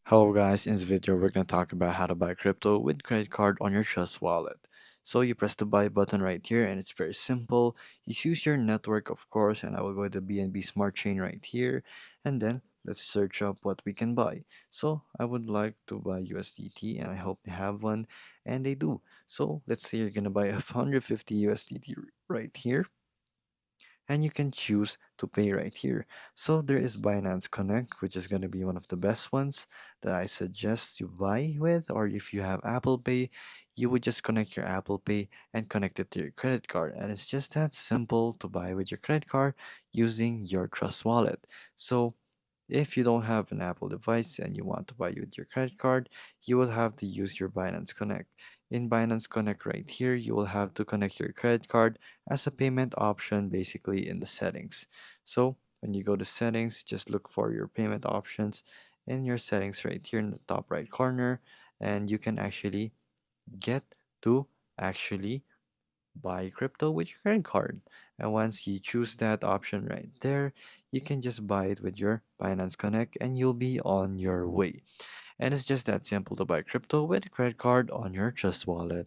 Hello guys, in this video we're going to talk about how to buy crypto with credit card on your Trust wallet. So you press the buy button right here and it's very simple. You choose your network of course and I will go to BNB Smart Chain right here and then let's search up what we can buy. So I would like to buy USDT and I hope they have one and they do. So let's say you're going to buy 150 USDT right here and you can choose to pay right here. So there is Binance Connect, which is going to be one of the best ones that I suggest you buy with, or if you have Apple Pay, you would just connect your Apple Pay and connect it to your credit card. And it's just that simple to buy with your credit card using your Trust wallet. So if you don't have an Apple device and you want to buy with your credit card, you will have to use your Binance Connect. In Binance Connect right here, you will have to connect your credit card as a payment option basically in the settings. So when you go to settings, just look for your payment options in your settings right here in the top right corner and you can actually get to actually buy crypto with your credit card. And once you choose that option right there, you can just buy it with your Binance Connect and you'll be on your way. And it's just that simple to buy crypto with a credit card on your Trust wallet.